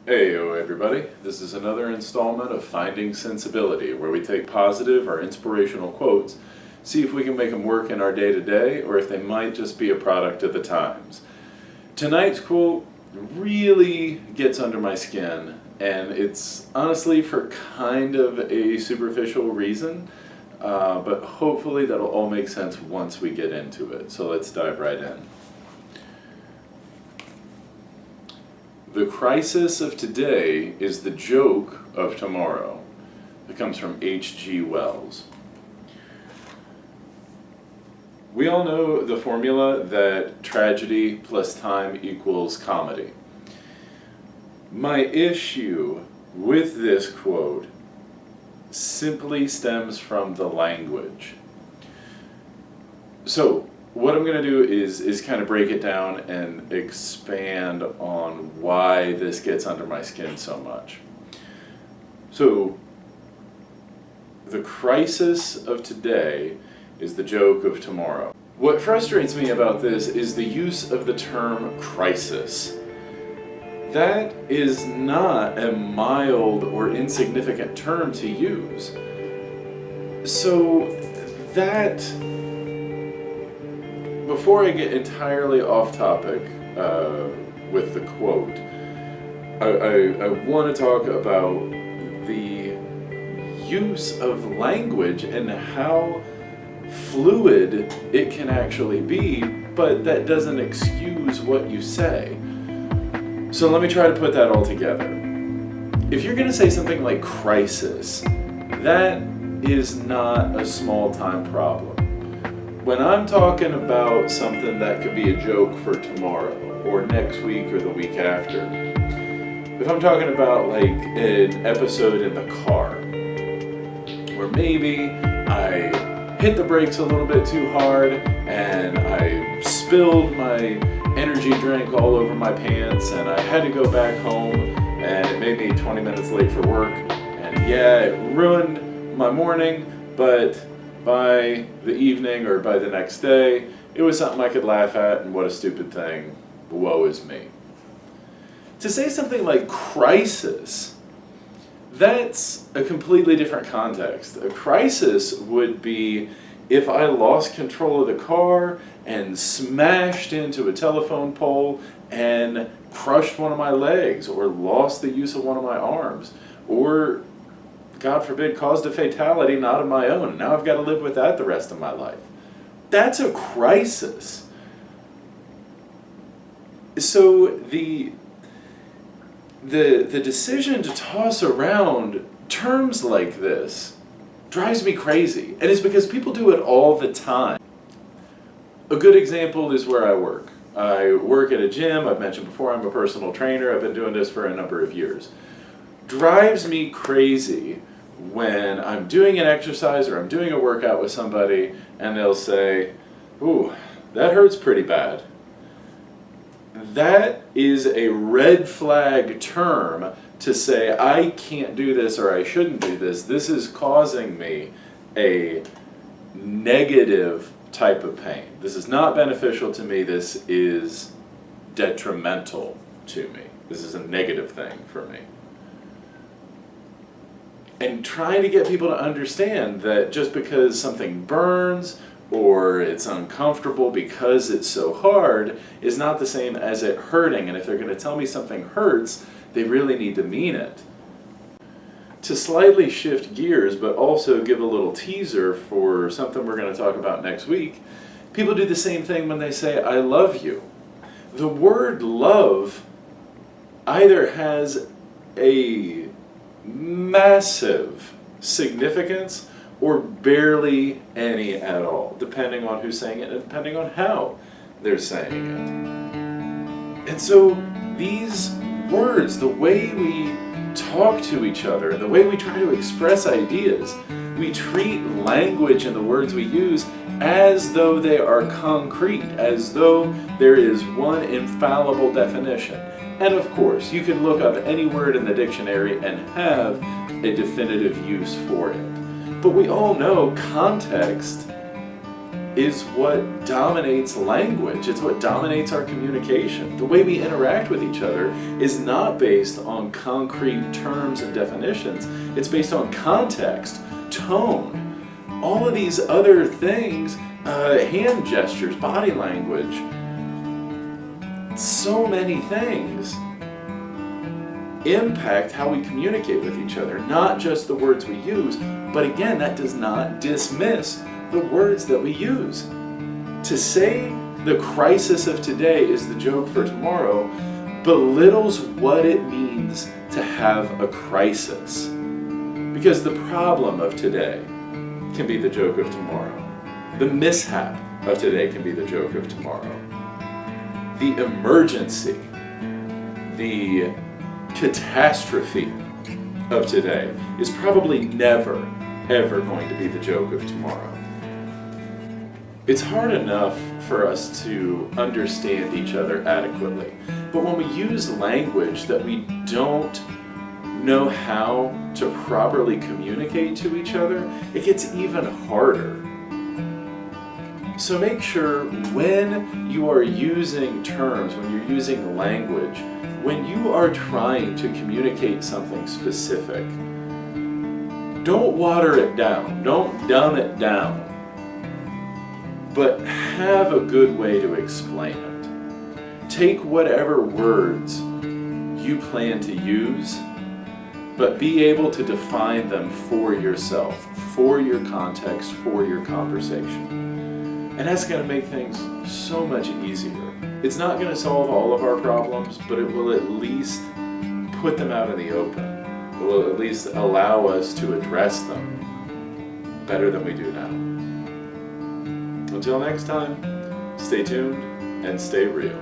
Heyo everybody, this is another installment of Finding Sensibility, where we take positive or inspirational quotes, see if we can make them work in our day-to-day, or if they might just be a product of the times. Tonight's quote really gets under my skin, and it's honestly for kind of a superficial reason, but hopefully that'll all make sense once we get into it. So let's dive right in. The crisis of today is the joke of tomorrow. It comes from H.G. Wells. We all know the formula that tragedy plus time equals comedy. My issue with this quote simply stems from the language. So, what I'm going to do is kind of break it down and expand on why this gets under my skin so much. So, the crisis of today is the joke of tomorrow. What frustrates me about this is the use of the term crisis. That is not a mild or insignificant term to use. So, before I get entirely off topic with the quote, I want to talk about the use of language and how fluid it can actually be, but that doesn't excuse what you say. So let me try to put that all together. If you're going to say something like crisis, that is not a small-time problem. When I'm talking about something that could be a joke for tomorrow, or next week, or the week after, if I'm talking about like an episode in the car, where maybe I hit the brakes a little bit too hard, and I spilled my energy drink all over my pants, and I had to go back home, and it made me 20 minutes late for work, and yeah, it ruined my morning, but by the evening or by the next day, it was something I could laugh at, and what a stupid thing, woe is me. To say something like crisis, that's a completely different context. A crisis would be if I lost control of the car and smashed into a telephone pole and crushed one of my legs, or lost the use of one of my arms, or God forbid, caused a fatality not of my own. Now I've got to live with that the rest of my life. That's a crisis. So the decision to toss around terms like this drives me crazy. And it's because people do it all the time. A good example is where I work. I work at a gym. I've mentioned before I'm a personal trainer. I've been doing this for a number of years. Drives me crazy when I'm doing an exercise or I'm doing a workout with somebody and they'll say, "Ooh, that hurts pretty bad." That is a red flag term to say I can't do this or I shouldn't do this. This is causing me a negative type of pain. This is not beneficial to me. This is detrimental to me. This is a negative thing for me. And trying to get people to understand that just because something burns or it's uncomfortable because it's so hard is not the same as it hurting. And if they're going to tell me something hurts, they really need to mean it. To slightly shift gears, but also give a little teaser for something we're going to talk about next week, people do the same thing when they say, "I love you." The word love either has a massive significance or barely any at all, depending on who's saying it and depending on how they're saying it. And so these words, the way we talk to each other and the way we try to express ideas, we treat language and the words we use as though they are concrete, as though there is one infallible definition. And of course, you can look up any word in the dictionary and have a definitive use for it. But we all know context is what dominates language. It's what dominates our communication. The way we interact with each other is not based on concrete terms and definitions. It's based on context, tone, all of these other things, hand gestures, body language. So many things impact how we communicate with each other, not just the words we use, but again, that does not dismiss the words that we use. To say the crisis of today is the joke for tomorrow belittles what it means to have a crisis. Because the problem of today can be the joke of tomorrow. The mishap of today can be the joke of tomorrow. The emergency, the catastrophe of today is probably never, ever going to be the joke of tomorrow. It's hard enough for us to understand each other adequately, but when we use language that we don't know how to properly communicate to each other, it gets even harder. So make sure when you are using terms, when you're using language, when you are trying to communicate something specific, don't water it down, don't dumb it down, but have a good way to explain it. Take whatever words you plan to use, but be able to define them for yourself, for your context, for your conversation. And that's going to make things so much easier. It's not going to solve all of our problems, but it will at least put them out in the open. It will at least allow us to address them better than we do now. Until next time, stay tuned and stay real.